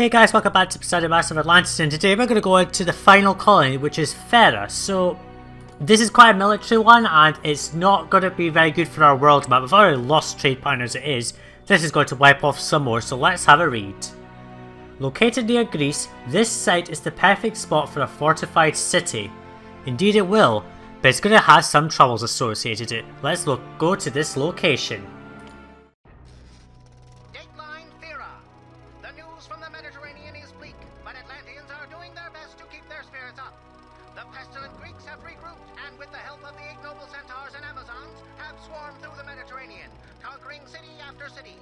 Hey guys, welcome back to Poseidon of Atlantis, and today we're going to go into the final colony, which is Thera. So, this is quite a military one, and it's not going to be very good for our world map. We've already lost trade partners as it is. This is going to wipe off some more, so let's have a read. Located near Greece, this site is the perfect spot for a fortified city. Indeed it will, but it's going to have some troubles associated with it. Let's go to this location. From the Mediterranean is bleak, but Atlanteans are doing their best to keep their spirits up. The pestilent Greeks have regrouped, and with the help of the ignoble centaurs and Amazons, have swarmed through the Mediterranean, conquering city after city.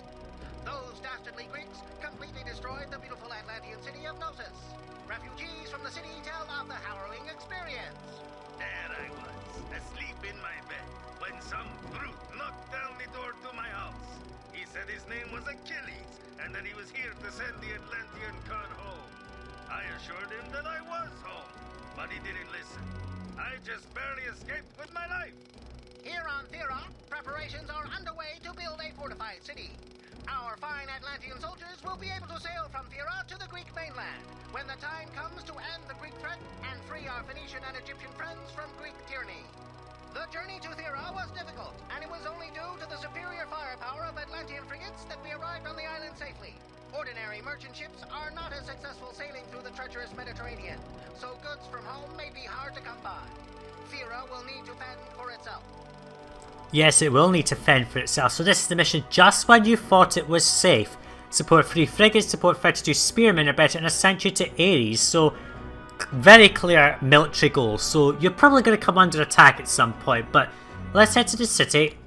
Those dastardly Greeks completely destroyed the beautiful Atlantean city of Knossos. Refugees from the city tell of the harrowing experience. There I was, asleep in my bed, when some brute knocked down the door to my house. He said his name was Achilles, and that he was here to send the Atlantean cod home. I assured him that I was home, but he didn't listen. I just barely escaped with my life. Here on Thera, preparations are underway to build a fortified city. Our fine Atlantean soldiers will be able to sail from Thera to the Greek mainland when the time comes to end the Greek threat and free our Phoenician and Egyptian friends from Greek tyranny. The journey to Thera was difficult, and it was only due to the superior firepower of Atlantean frigates that we arrived on the island safely. Ordinary merchant ships are not as successful sailing through the treacherous Mediterranean, so goods from home may be hard to come by. Thera will need to fend for itself. Yes, it will need to fend for itself, so this is the mission just when you thought it was safe. Support 3 frigates, support 32 spearmen are better, and assign you to Ares, so very clear military goals. So you're probably going to come under attack at some point, but let's head to the city,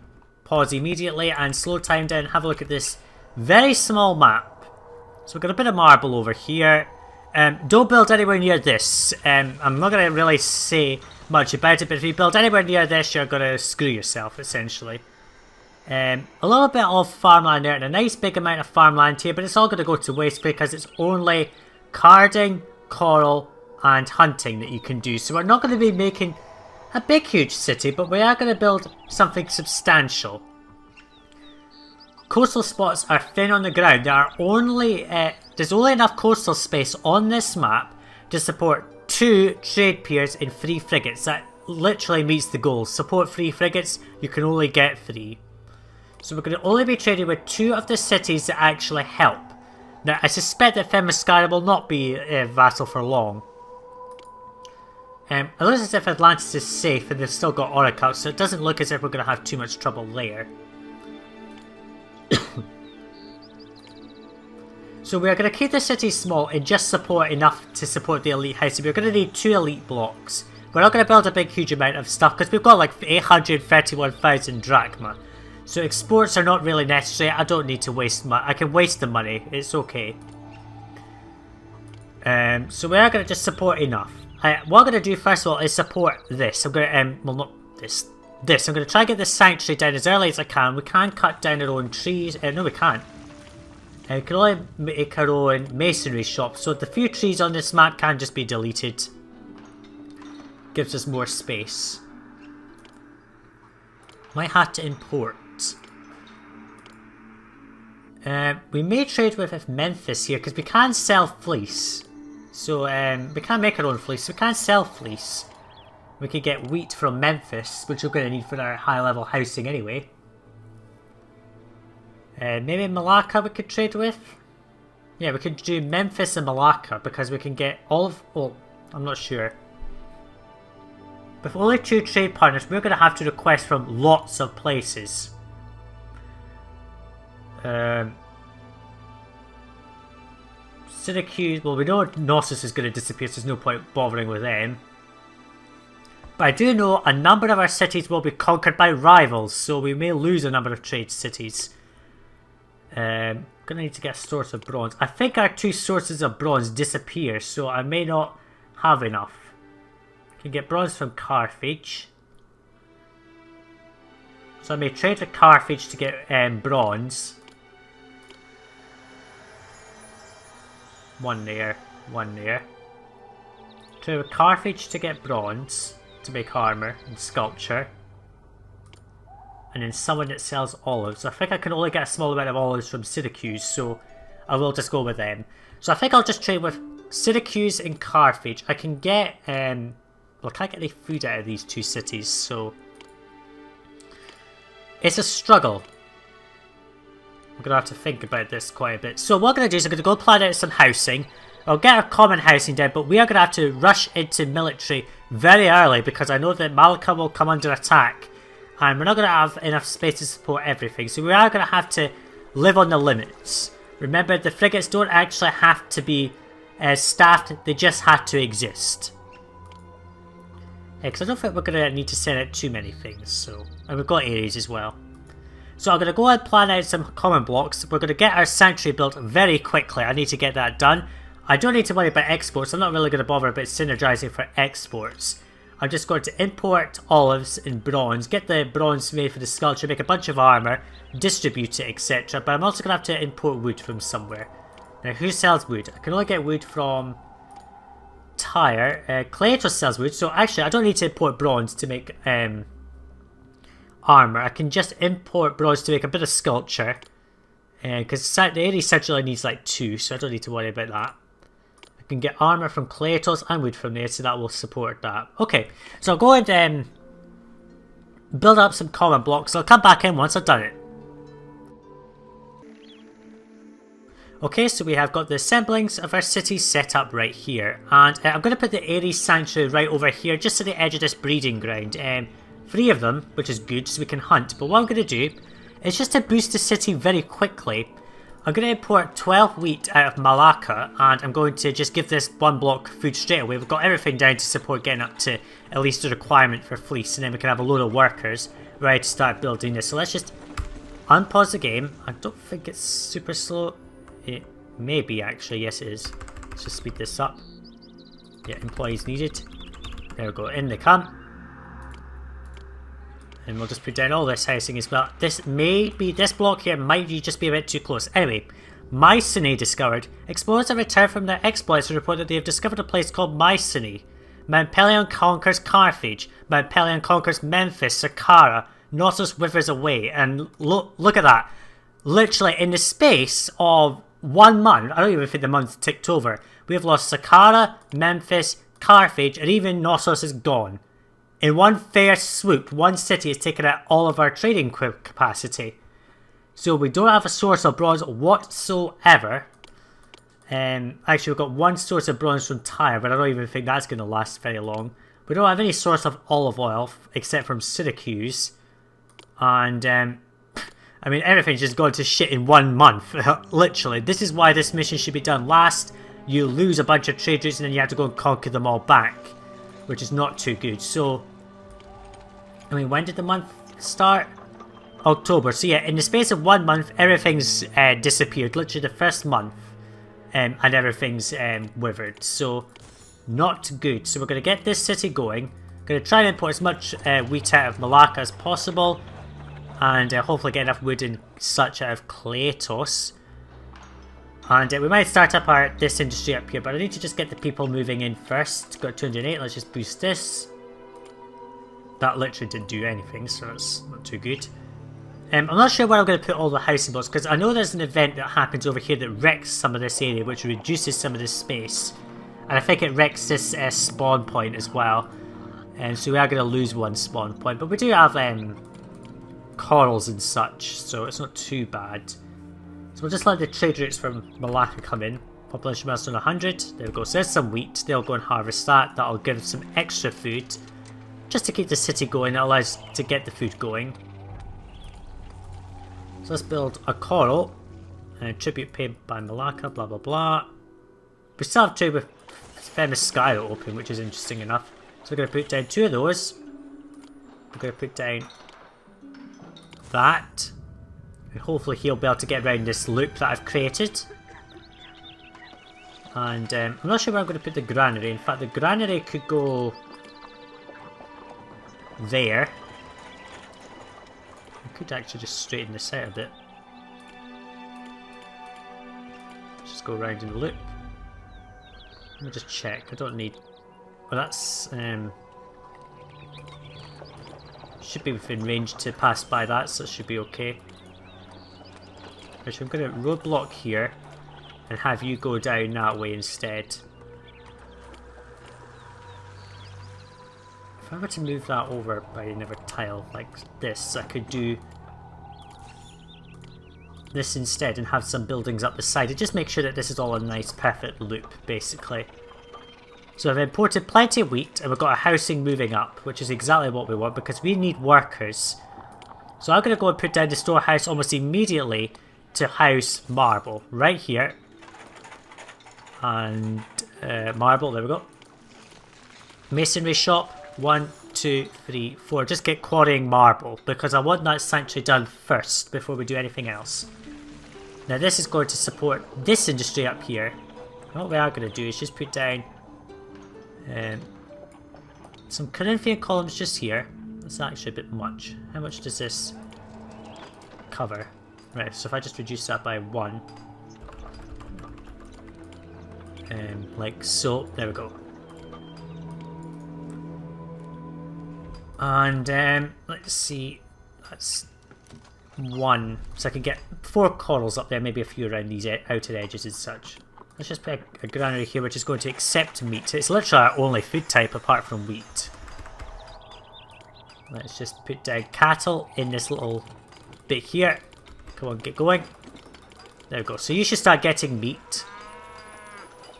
pause immediately and slow time down and have a look at this very small map. So we've got a bit of marble over here. Don't build anywhere near this. I'm not going to really say much about it, but if you build anywhere near this, you're going to screw yourself, essentially. A little bit of farmland there, and a nice big amount of farmland here, but it's all going to go to waste because it's only carding, coral, and hunting that you can do. So we're not going to be making a big huge city, but we are going to build something substantial. Coastal spots are thin on the ground. There are only there's only enough coastal space on this map to support 2 trade piers and 3 frigates. That literally meets the goal. Support 3 frigates, you can only get 3. So we're going to only be trading with 2 of the cities that actually help. Now I suspect that Themyscira will not be a vassal for long. It looks as if Atlantis is safe and they've still got oracles, so it doesn't look as if we're going to have too much trouble there. So we're going to keep the city small and just support enough to support the elite house. So we're going to need 2 elite blocks. We're not going to build a big huge amount of stuff because we've got like 831,000 drachma. So exports are not really necessary. I don't need to waste money. I can waste the money. It's okay. So we are going to just support enough. What I'm going to do first of all is support this. I'm going to, well not this. This. I'm going to try and get this sanctuary down as early as I can. We can cut down our own trees. No, we can't. We can only make our own masonry shop. So the few trees on this map can just be deleted. Gives us more space. Might have to import. We may trade with Memphis here because we can sell fleece. So we can make our own fleece. We can sell fleece. We could get wheat from Memphis, which we're going to need for our high level housing anyway. Maybe Malacca we could trade with. Yeah, we could do Memphis and Malacca because we can get all of... well, I'm not sure. With only 2 trade partners, we're going to have to request from lots of places. Syracuse, well we know Knossos is going to disappear, so there's no point bothering with them. But I do know a number of our cities will be conquered by rivals, so we may lose a number of trade cities. Gonna need to get a source of bronze. I think our 2 sources of bronze disappear, so I may not have enough. I can get bronze from Carthage. So I may trade with Carthage to get bronze. 1 there, 1 there. Trade with Carthage to get bronze, to make armor and sculpture. And then someone that sells olives. I think I can only get a small amount of olives from Syracuse, so I will just go with them. So I think I'll just trade with Syracuse and Carthage. I can get, well, I can't get any food out of these two cities, so it's a struggle. I'm going to have to think about this quite a bit. So what I'm going to do is I'm going to go plan out some housing. I'll get our common housing down, but we are going to have to rush into military very early because I know that Malacca will come under attack. And we're not going to have enough space to support everything. So we are going to have to live on the limits. Remember, the frigates don't actually have to be staffed, they just have to exist. Because I don't think we're going to need to send out too many things. So, and we've got areas as well. So I'm going to go and plan out some common blocks. We're going to get our sanctuary built very quickly. I need to get that done. I don't need to worry about exports. I'm not really going to bother about synergizing for exports. I'm just going to import olives and bronze, get the bronze made for the sculpture, make a bunch of armor, distribute it, etc. But I'm also going to have to import wood from somewhere. Now, who sells wood? I can only get wood from Tyre. Cleitos sells wood, so actually I don't need to import bronze to make armor. I can just import bronze to make a bit of sculpture. Because the area essentially needs like 2, so I don't need to worry about that. I can get armor from Cleitos and wood from there, so that will support that. Okay, so I'll go and build up some common blocks. I'll come back in once I've done it. Okay, so we have got the assemblings of our city set up right here. And I'm going to put the Ares Sanctuary right over here, just to the edge of this breeding ground. 3 of them, which is good, so we can hunt. But what I'm going to do is just to boost the city very quickly, I'm going to import 12 wheat out of Malacca, and I'm going to just give this 1 block food straight away. We've got everything down to support getting up to at least the requirement for fleece, and then we can have a load of workers ready to start building this. So let's just unpause the game. I don't think it's super slow. It may be actually, yes it is. Let's just speed this up. Yeah, employees needed. There we go, in they come. And we'll just put down all this housing as well. This block here might just be a bit too close. Anyway, Mycenae discovered. Explorers have returned from their exploits and report that they have discovered a place called Mycenae. Mount Pelion conquers Carthage. Mount Pelion conquers Memphis, Saqqara. Knossos withers away. And look at that. Literally in the space of 1 month, I don't even think the month ticked over, we have lost Saqqara, Memphis, Carthage, and even Knossos is gone. In one fair swoop, one city has taken out all of our trading capacity. So we don't have a source of bronze whatsoever. Actually, we've got 1 source of bronze from Tyre, but I don't even think that's going to last very long. We don't have any source of olive oil, except from Syracuse. And, I mean, everything's just gone to shit in 1 month. Literally. This is why this mission should be done last. You lose a bunch of trade routes and then you have to go and conquer them all back. Which is not too good. So, I mean, when did the month start? October. So yeah, in the space of 1 month, everything's disappeared. Literally the first month. And everything's withered. So, not good. So we're going to get this city going. Going to try and import as much wheat out of Malacca as possible. And hopefully get enough wood and such out of Cleitos. And we might start up this industry up here, but I need to just get the people moving in first. Got 208, let's just boost this. That literally didn't do anything, so that's not too good. I'm not sure where I'm going to put all the housing blocks, because I know there's an event that happens over here that wrecks some of this area, which reduces some of this space. And I think it wrecks this spawn point as well. And so we are going to lose 1 spawn point, but we do have corals and such, so it's not too bad. So we'll just let the trade routes from Malacca come in. Population milestone 100. There we go. So there's some wheat. They'll go and harvest that. That'll give some extra food. Just to keep the city going. It allows to get the food going. So let's build a coral. And tribute paid by Malacca. Blah, blah, blah. We still have trade with famous Sky open, which is interesting enough. So we're going to put down 2 of those. We're going to put down that. And hopefully he'll be able to get around this loop that I've created. And I'm not sure where I'm going to put the granary. In fact, the granary could go there. I could actually just straighten this out a bit. Just go around in the loop. Let me just check. I don't need... Well, that's... should be within range to pass by that, so it should be okay. Actually, I'm going to roadblock here. and have you go down that way instead. If I were to move that over by another tile like this, I could do this instead and have some buildings up the side. It just makes sure that this is all a nice perfect loop, basically. So I've imported plenty of wheat and we've got a housing moving up, which is exactly what we want because we need workers. So I'm going to go and put down the storehouse almost immediately to house marble right here. And marble, there we go. Masonry shop, 1, 2, 3, 4. Just get quarrying marble because I want that sanctuary done first before we do anything else. Now this is going to support this industry up here. What we are going to do is just put down some Corinthian columns just here. That's actually a bit much. How much does this cover? Right, so if I just reduce that by 1. Like so, there we go. And let's see, that's 1. So I can get 4 corals up there, maybe a few around these outer edges and such. Let's just put a granary here which is going to accept meat. It's literally our only food type apart from wheat. Let's just put down cattle in this little bit here. Come on, get going. There we go. So you should start getting meat.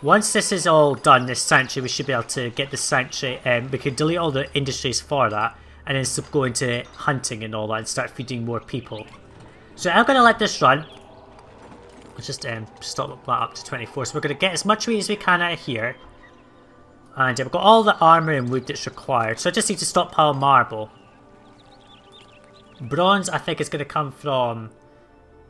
Once this is all done, this sanctuary, we should be able to get the sanctuary. We can delete all the industries for that and then go into hunting and all that and start feeding more people. So I'm going to let this run. Let's just stop that up to 24. So we're going to get as much wheat as we can out of here. And we've got all the armour and wood that's required. So I just need to stockpile marble. Bronze, I think, is going to come from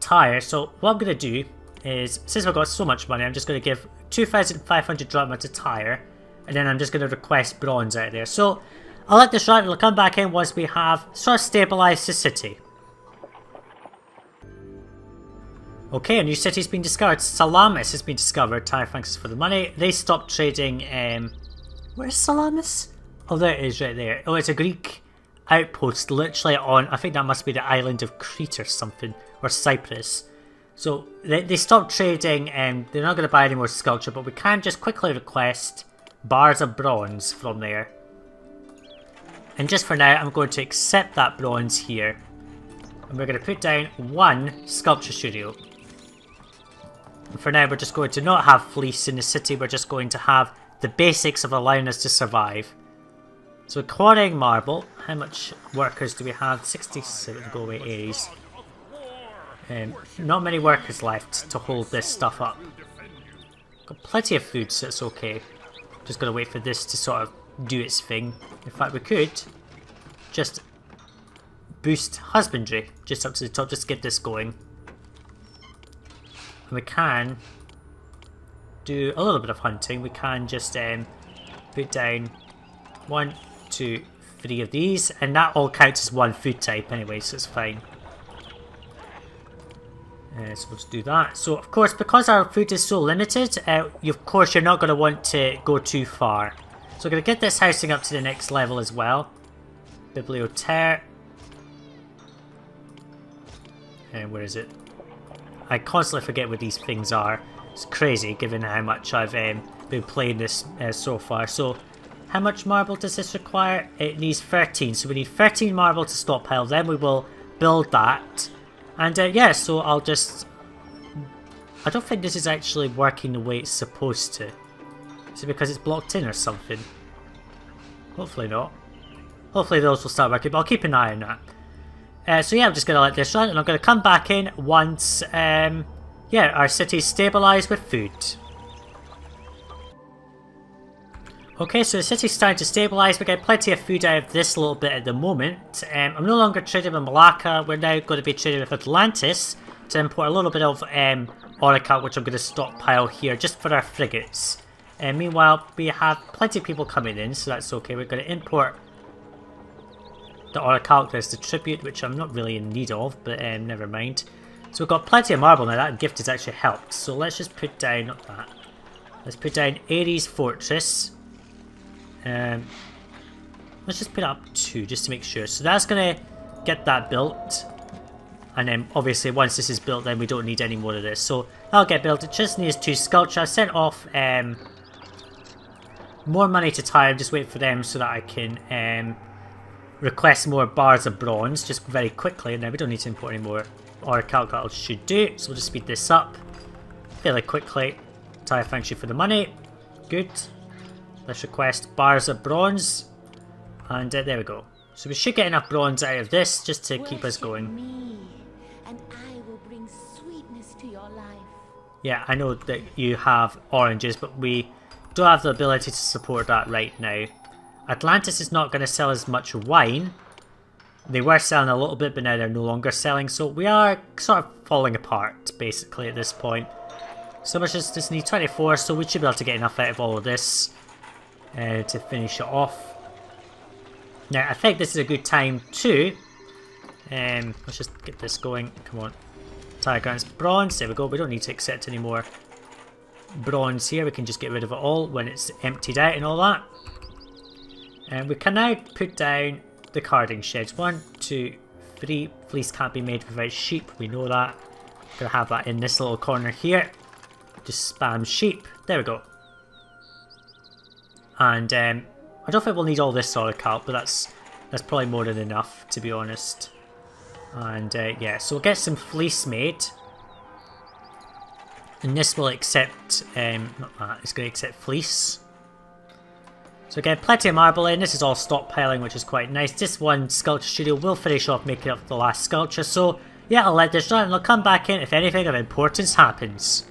tire. So what I'm going to do is, since I've got so much money, I'm just going to give 2,500 drachma to tire. And then I'm just going to request bronze out of there. So I'll let this run. We'll come back in once we have sort of stabilised the city. Okay, a new city's been discovered. Salamis has been discovered. Tire thanks us for the money. They stopped trading. Where's Salamis? Oh, there it is right there. Oh, it's a Greek outpost literally on, I think that must be the island of Crete or something, or Cyprus. So they stopped trading and they're not going to buy any more sculpture, but we can just quickly request bars of bronze from there. And just for now, I'm going to accept that bronze here. And we're going to put down 1 sculpture studio. And for now, we're just going to not have fleece in the city, we're just going to have the basics of allowing us to survive. So quarrying marble, how much workers do we have? 67, go away Aries. Not many workers left to hold this stuff up. Got plenty of food, so it's okay. Just gotta wait for this to sort of do its thing. In fact, we could just boost husbandry just up to the top, just to get this going. And we can do a little bit of hunting. We can just put down 1, 2, 3 of these, and that all counts as 1 food type anyway, so it's fine. So we'll just do that. So of course, because our food is so limited, of course you're not going to want to go too far. So we're going to get this housing up to the next level as well. Bibliothèque. And where is it? I constantly forget what these things are. It's crazy given how much I've been playing this so far. So how much marble does this require? It needs 13. So we need 13 marble to stockpile. Then we will build that. And yeah, so I'll just... I don't think this is actually working the way it's supposed to. Is it because it's blocked in or something? Hopefully not. Hopefully those will start working, but I'll keep an eye on that. So yeah, I'm just going to let this run, and I'm going to come back in once yeah, our city's stabilised with food. Okay, so the city's starting to stabilise. We get plenty of food out of this little bit at the moment. I'm no longer trading with Malacca. We're now going to be trading with Atlantis to import a little bit of orichalc, which I'm going to stockpile here just for our frigates. Meanwhile, we have plenty of people coming in, so that's okay. We're going to import the orichalc. There's the tribute, which I'm not really in need of, but never mind. So we've got plenty of marble now. That gift has actually helped. So let's just put down, not that. Let's put down Ares Fortress. Let's just put up 2 just to make sure. So that's going to get that built. And then obviously once this is built, then we don't need any more of this. So that'll get built. It just needs 2 sculptures. I sent off more money to Thera. Just wait for them so that I can request more bars of bronze just very quickly. And then we don't need to import any more. Or calculator should do. So we'll just speed this up fairly quickly. Thera, thanks you for the money. Good. Let's request bars of bronze. And there we go. So we should get enough bronze out of this just to keep us going. Me, and I will bring sweetness to your life. Yeah, I know that you have oranges, but we don't have the ability to support that right now. Atlantis is not going to sell as much wine. They were selling a little bit, but now they're no longer selling. So we are sort of falling apart, basically, at this point. So much as just need 24, so we should be able to get enough out of all of this to finish it off. Now, I think this is a good time to... let's just get this going. Come on. Thera grants bronze. There we go. We don't need to accept any more bronze here. We can just get rid of it all when it's emptied out and all that. And we can now put down the carding sheds. 1, 2, 3. Fleece can't be made without sheep. We know that. Gonna have that in this little corner here. Just spam sheep. There we go. And I don't think we'll need all this solid calc, but that's probably more than enough, to be honest. And yeah, so we'll get some fleece made. And this will accept, not that, it's going to accept fleece. So again, plenty of marble in. This is all stockpiling, which is quite nice. This one sculpture studio will finish off making up the last sculpture. So yeah, I'll let this run and I'll come back in if anything of importance happens.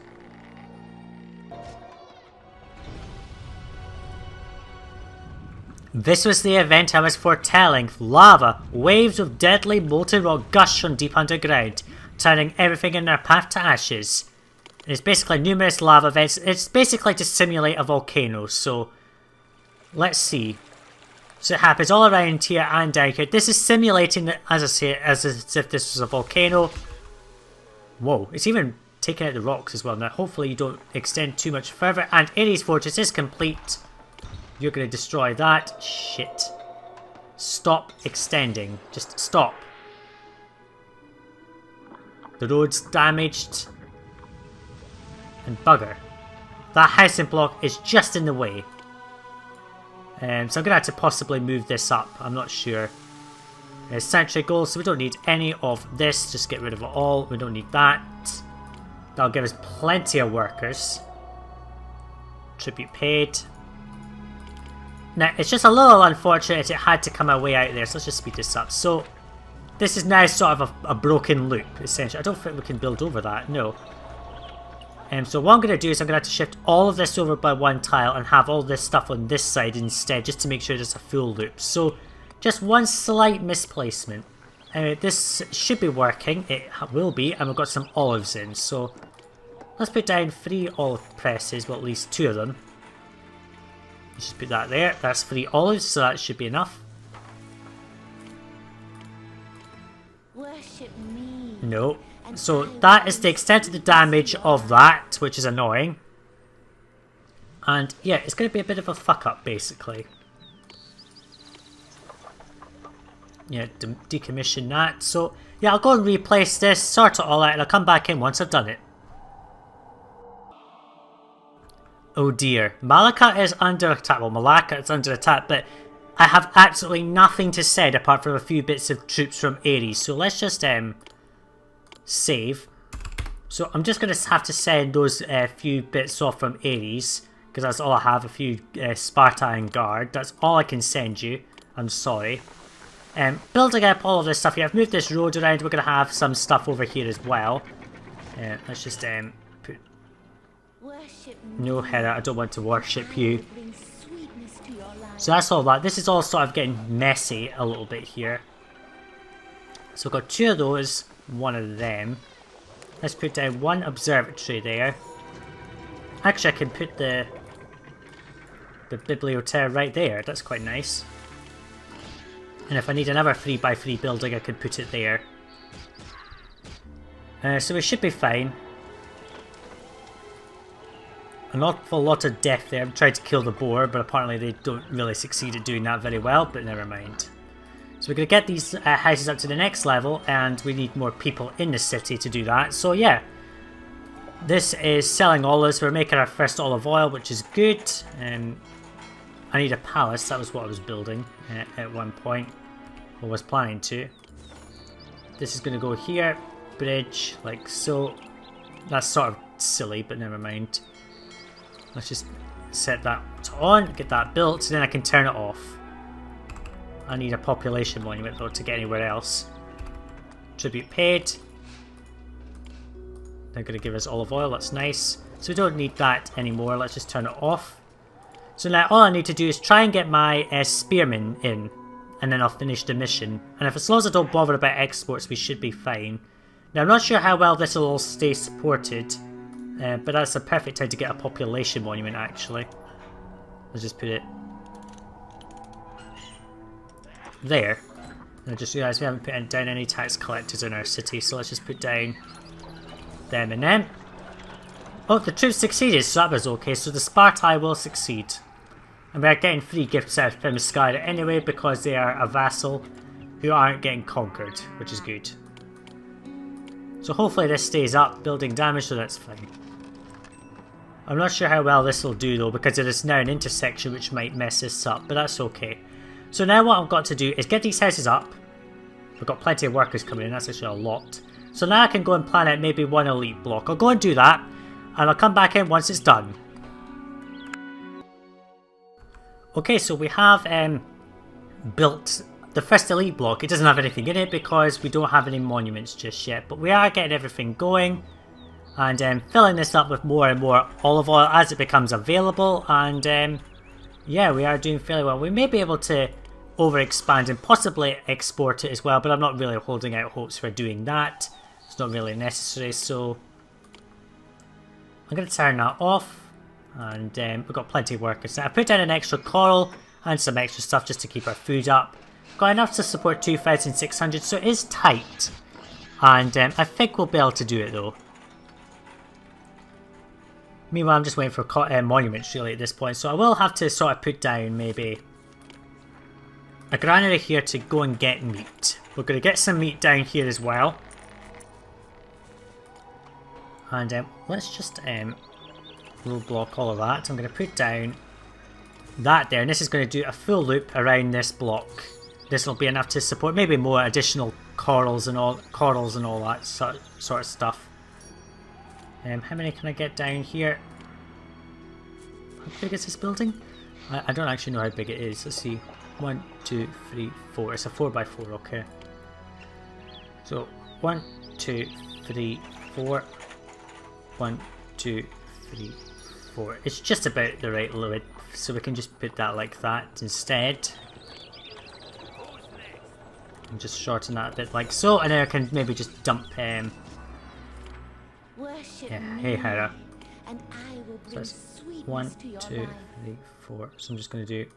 This was the event I was foretelling. Lava, waves of deadly molten rock gush from deep underground, turning everything in their path to ashes. It's basically numerous lava events. It's basically to simulate a volcano, so let's see. So it happens all around here and down here. This is simulating, as I say, as if this was a volcano. Whoa, it's even taking out the rocks as well. Now hopefully you don't extend too much further. And Ares Fortress is complete. You're going to destroy that. Shit. Stop extending. Just stop. The road's damaged. And bugger. That housing block is just in the way. So I'm going to have to possibly move this up. I'm not sure. Sanctuary goals, so we don't need any of this. Just get rid of it all. We don't need that. That'll give us plenty of workers. Tribute paid. Now, it's just a little unfortunate it had to come away out there, so let's just speed this up. So, this is now sort of a broken loop, essentially. I don't think we can build over that, no. So what I'm going to do is I'm going to have to shift all of this over by 1 tile and have all this stuff on this side instead, just to make sure it's a full loop. So, just one slight misplacement. This should be working, it will be, and we've got some olives in. So, let's put down 3 olive presses, well at least 2 of them. Just put that there. That's 3 olives, so that should be enough. Worship me. No. So that is the extent of the damage of that, which is annoying. And yeah, it's going to be a bit of a fuck up, basically. Yeah, decommission that. So yeah, I'll go and replace this, sort it all out, and I'll come back in once I've done it. Oh dear. Malacca is under attack. Well, Malacca is under attack, but I have absolutely nothing to send apart from a few bits of troops from Ares. So let's just save. So I'm just going to have to send those few bits off from Ares, because that's all I have, a few Spartan Guard. That's all I can send you. I'm sorry. Building up all of this stuff here. I've moved this road around. We're going to have some stuff over here as well. Let's just put... No, Hera, I don't want to worship you. So that's all that. This is all sort of getting messy a little bit here. So we've got 2 of those, 1 of them. Let's put down 1 observatory there. Actually, I can put the bibliothèque right there. That's quite nice. And if I need another 3x3 building, I can put it there. So we should be fine. An awful lot of death there. I'm trying to kill the boar, but apparently they don't really succeed at doing that very well, but never mind. So we're going to get these houses up to the next level, and we need more people in the city to do that. So yeah, this is selling olives. We're making our first olive oil, which is good. I need a palace. That was what I was building at one point, or was planning to. This is going to go here. Bridge, like so. That's sort of silly, but never mind. Let's just set that on, get that built, and then I can turn it off. I need a population monument though to get anywhere else. Tribute paid. They're going to give us olive oil, that's nice. So we don't need that anymore, let's just turn it off. So now all I need to do is try and get my spearmen in, and then I'll finish the mission. And if as long as I don't bother about exports, we should be fine. Now I'm not sure how well this will all stay supported, but that's a perfect time to get a population monument actually. Let's just put it there. And I just realised we haven't put down any tax collectors in our city, so let's just put down them and them. Oh, the troops succeeded, so that was okay. So the Spartai will succeed. And we are getting free gifts out of Themyscira anyway because they are a vassal who aren't getting conquered, which is good. So hopefully this stays up, building damage, so that's fine. I'm not sure how well this will do though, because it is now an intersection which might mess this up, but that's okay. So now what I've got to do is get these houses up. We've got plenty of workers coming in, that's actually a lot. So now I can go and plan out maybe one elite block. I'll go and do that, and I'll come back in once it's done. Okay, so we have built the first elite block. It doesn't have anything in it because we don't have any monuments just yet, but we are getting everything going and filling this up with more and more olive oil as it becomes available, and yeah, we are doing fairly well. We may be able to overexpand and possibly export it as well, but I'm not really holding out hopes for doing that. It's not really necessary, so I'm going to turn that off, and we've got plenty of workers. Now I put down an extra coral and some extra stuff just to keep our food up. Got enough to support 2,600, so it is tight, and I think we'll be able to do it though. Meanwhile, I'm just waiting for monuments really at this point, so I will have to sort of put down maybe a granary here to go and get meat. We're going to get some meat down here as well. And let's just roadblock all of that. I'm going to put down that there, and this is going to do a full loop around this block. This will be enough to support maybe more additional corals and all that sort of stuff. How many can I get down here? How big is this building? I don't actually know how big it is. Let's see. 1, 2, 3, 4. It's a 4x4, okay. So 1, 2, 3, 4. 1, 2, 3, 4. It's just about the right width, so we can just put that like that instead. And just shorten that a bit like so, and then I can maybe just dump yeah, hey Thera. So that's 1, 2, 3, 4. So I'm just going to do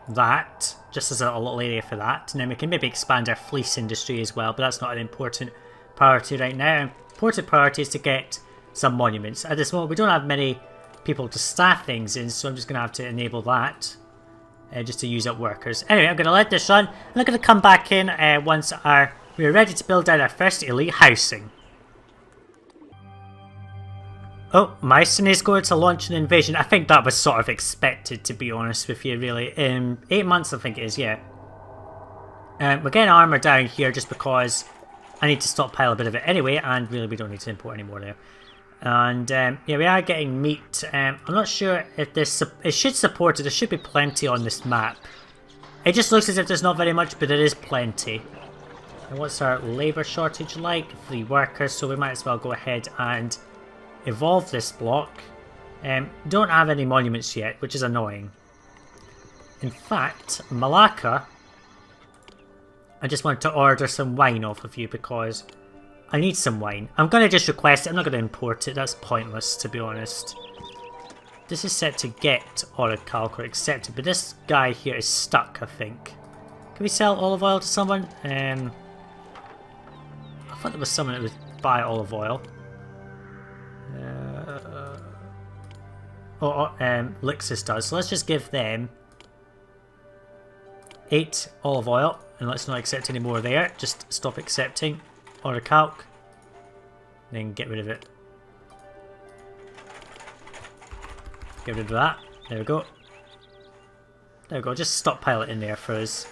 that, just as a little area for that, and then we can maybe expand our fleece industry as well, but that's not an important priority right now. Important priority is to get some monuments. At this moment we don't have many people to staff things in, so I'm just going to have to enable that just to use up workers. Anyway, I'm going to let this run, and I'm going to come back in once we're ready to build out our first elite housing. Oh, Mycenae is going to launch an invasion. I think that was sort of expected, to be honest with you, really. 8 months I think it is, yeah. We're getting armour down here just because I need to stockpile a bit of it anyway, and really we don't need to import any more there. And yeah, we are getting meat. I'm not sure if this... It should support it. There should be plenty on this map. It just looks as if there's not very much, but there is plenty. And what's our labour shortage like? 3 workers, so we might as well go ahead and evolve this block. Don't have any monuments yet, which is annoying. In fact, Malacca, I just want to order some wine off of you because I need some wine. I'm going to just request it, I'm not going to import it, that's pointless to be honest. This is set to get orichalcor accepted, but this guy here is stuck, I think. Can we sell olive oil to someone? I thought there was someone that would buy olive oil. Lixus does, so let's just give them 8 olive oil, and let's not accept any more there. Just stop accepting. Order calc. Then get rid of it. Get rid of that. There we go. There we go. Just stockpile it in there for us.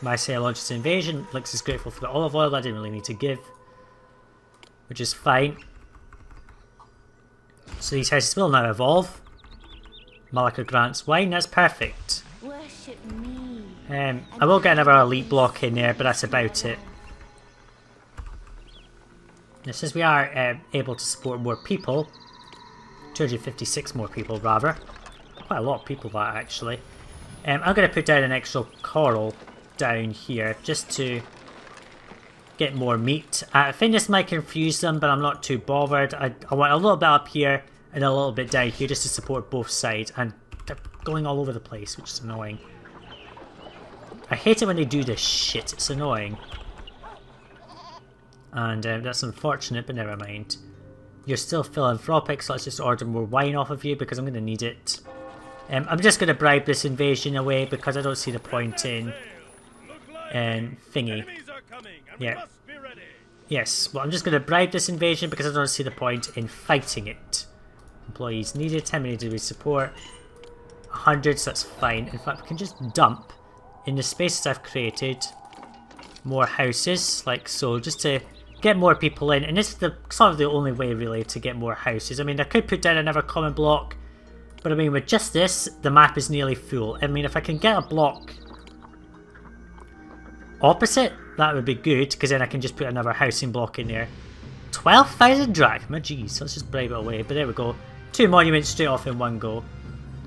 Mysail launches invasion. Lix is grateful for the olive oil. I didn't really need to give, which is fine. So these houses will now evolve. Malika grants wine. That's perfect. Worship me. I will get another elite block in there, but that's about it. Now, since we are able to support more people, 256 more people rather, quite a lot of people that actually. I'm going to put down an extra coral down here just to get more meat. I think this might confuse them, but I'm not too bothered. I want a little bit up here and a little bit down here just to support both sides, and they're going all over the place, which is annoying. I hate it when they do this shit, it's annoying. And that's unfortunate, but never mind. You're still philanthropic, so let's just order more wine off of you because I'm going to need it. I'm just going to bribe this invasion away because I don't see the point in thingy. Yeah. Yes, well I'm just going to bribe this invasion because I don't see the point in fighting it. Employees needed, how many do we support? 100, so that's fine. In fact, we can just dump in the spaces I've created more houses, like so, just to get more people in. And this is sort of the only way really to get more houses. I mean, I could put down another common block, but I mean with just this, the map is nearly full. I mean, if I can get a block opposite, that would be good, because then I can just put another housing block in there. 12,000 drachma, jeez, let's just bribe it away. But there we go, 2 monuments straight off in one go.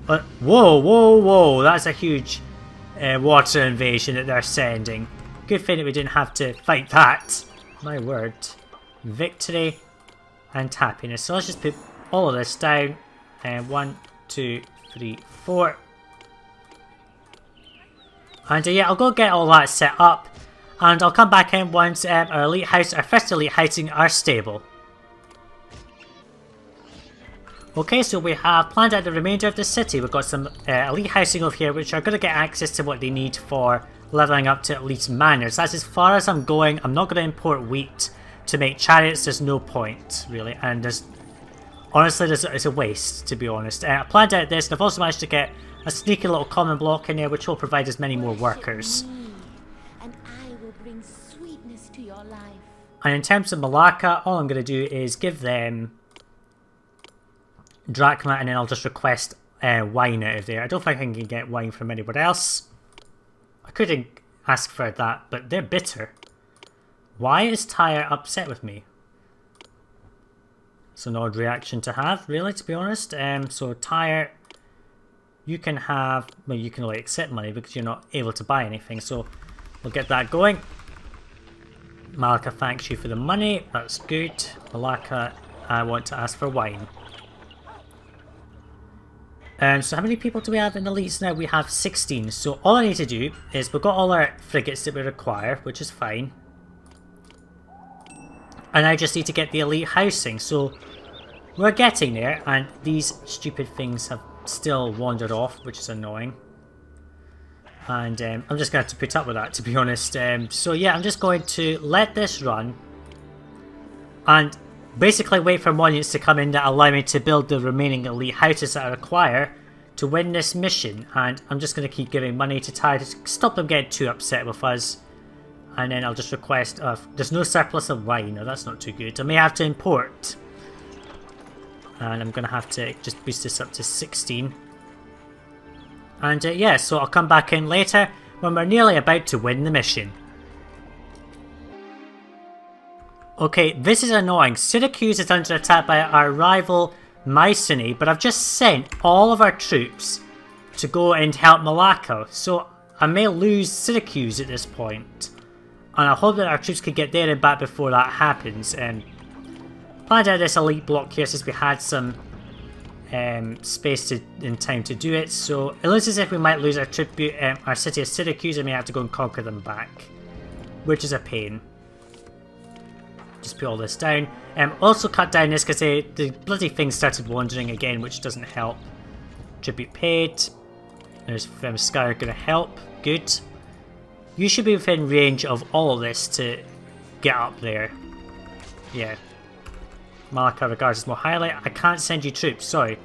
But whoa, whoa, whoa, that's a huge water invasion that they're sending. Good thing that we didn't have to fight that. My word. Victory and happiness. So let's just put all of this down. 1, 2, 3, 4. And yeah, I'll go get all that set up. And I'll come back in once our elite house, our first elite housing are stable. Okay, so we have planned out the remainder of the city. We've got some elite housing over here, which are going to get access to what they need for leveling up to elite manors. That's as far as I'm going. I'm not going to import wheat to make chariots. There's no point, really. And honestly, it's a waste, to be honest. I planned out this, and I've also managed to get a sneaky little common block in there, which will provide us many more workers. And I will bring sweetness to your life. And in terms of Malacca, all I'm going to do is give them drachma, and then I'll just request wine out of there. I don't think I can get wine from anywhere else. I couldn't ask for that, but they're bitter. Why is Tyre upset with me? It's an odd reaction to have, really, to be honest. So Tyre, you can have, well, you can only accept money because you're not able to buy anything. So we'll get that going. Malacca thanks you for the money. That's good. Malacca, I want to ask for wine. So how many people do we have in elites now? We have 16. So all I need to do is we've got all our frigates that we require, which is fine. And I just need to get the elite housing. So we're getting there, and these stupid things have still wandered off, which is annoying. And I'm just going to have to put up with that, to be honest. So yeah, I'm just going to let this run and basically wait for monuments to come in that allow me to build the remaining elite houses that I require to win this mission. And I'm just going to keep giving money to Tyre to stop them getting too upset with us. And then I'll just request, there's no surplus of wine. No, that's not too good. I may have to import. And I'm going to have to just boost this up to 16. And yeah, so I'll come back in later when we're nearly about to win the mission. Okay, this is annoying. Syracuse is under attack by our rival Mycenae, but I've just sent all of our troops to go and help Malacca, so I may lose Syracuse at this point. And I hope that our troops can get there and back before that happens. Planned out this elite block here since we had some space in time to do it, so it looks as if we might lose our tribute, our city of Syracuse, and may have to go and conquer them back, which is a pain. Just put all this down. Also cut down this because the bloody thing started wandering again, which doesn't help. Tribute paid. There's Sky going to help. Good. You should be within range of all of this to get up there. Yeah. Malaka regards as more highlight. I can't send you troops, sorry.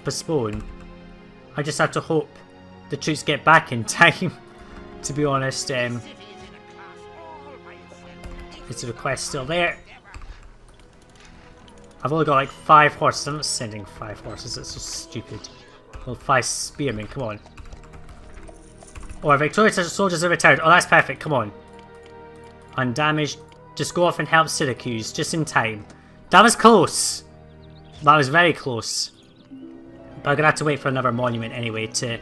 Postpone. I just have to hope the troops get back in time, to be honest. Is the request still there? I've only got like 5 horses. I'm not sending 5 horses, that's so stupid. Well, 5 spearmen, come on. Oh, our victorious soldiers are retired. Oh, that's perfect, come on. Undamaged. Just go off and help Syracuse, just in time. That was close. That was very close. But I'm going to have to wait for another monument anyway to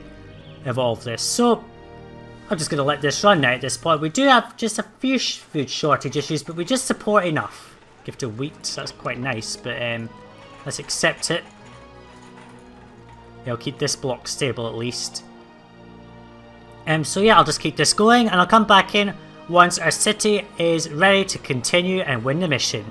evolve this. So, I'm just going to let this run now at this point. We do have just a few food shortage issues, but we just support enough. Gift of wheat, so that's quite nice, but let's accept it. Yeah, I'll keep this block stable at least. So yeah, I'll just keep this going, and I'll come back in once our city is ready to continue and win the mission.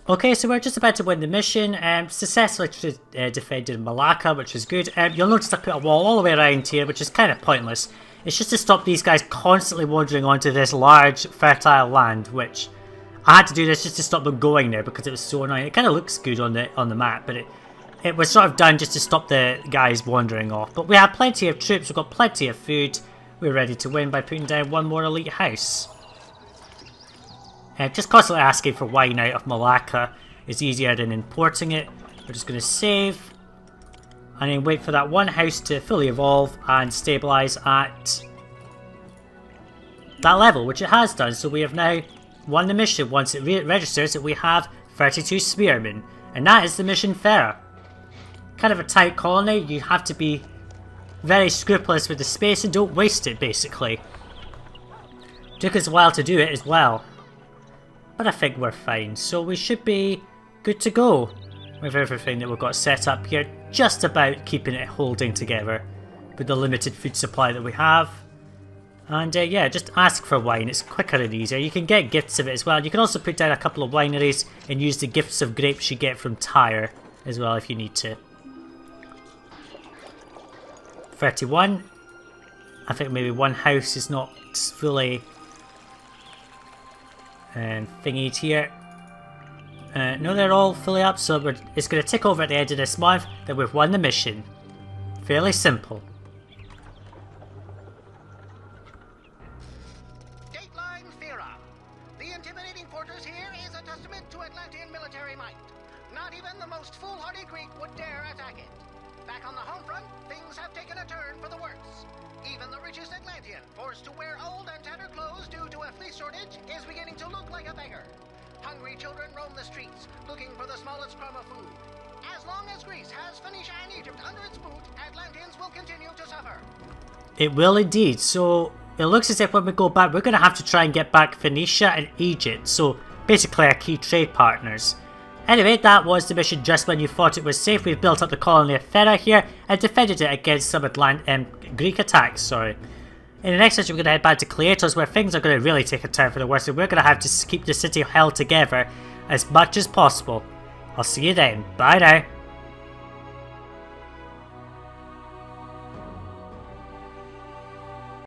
Okay, so we're just about to win the mission. Successfully defended Malaka, which is good. You'll notice I put a wall all the way around here, which is kind of pointless. It's just to stop these guys constantly wandering onto this large, fertile land, which I had to do this just to stop them going there because it was so annoying. It kind of looks good on the map, but it was sort of done just to stop the guys wandering off. But we have plenty of troops, we've got plenty of food. We're ready to win by putting down one more elite house. Just constantly asking for wine out of Malaka is easier than importing it. We're just going to save. And then wait for that one house to fully evolve and stabilise at that level, which it has done. So we have now won the mission. Once it registers that we have 32 spearmen. And that is the mission Thera. Kind of a tight colony. You have to be very scrupulous with the space and don't waste it, basically. Took us a while to do it as well. But I think we're fine. So we should be good to go with everything that we've got set up here. Just about keeping it holding together with the limited food supply that we have. And yeah, just ask for wine. It's quicker and easier. You can get gifts of it as well. You can also put down a couple of wineries and use the gifts of grapes you get from Tyre as well if you need to. 31. I think maybe one house is not fully thingied here. No, they're all fully up, so it's going to tick over at the end of this month that we've won the mission. Fairly simple. Dateline Thera. The intimidating fortress here is a testament to Atlantean military might. Not even the most foolhardy Greek would dare attack it. Back on the home front, things have taken a turn for the worse. Even the richest Atlantean, forced to wear old and tattered clothes due to a fleece shortage, is beginning to look like a beggar. Hungry children roam the streets, looking for the smallest crumb of food. As long as Greece has Phoenicia and Egypt under its boot, Atlanteans will continue to suffer. It will indeed. So it looks as if when we go back, we're going to have to try and get back Phoenicia and Egypt. So basically our key trade partners. Anyway, that was the mission just when you thought it was safe. We've built up the colony of Thera here and defended it against some Greek attacks, sorry. In the next session we're going to head back to Cleitos where things are going to really take a turn for the worse and we're going to have to keep the city held together as much as possible. I'll see you then. Bye now.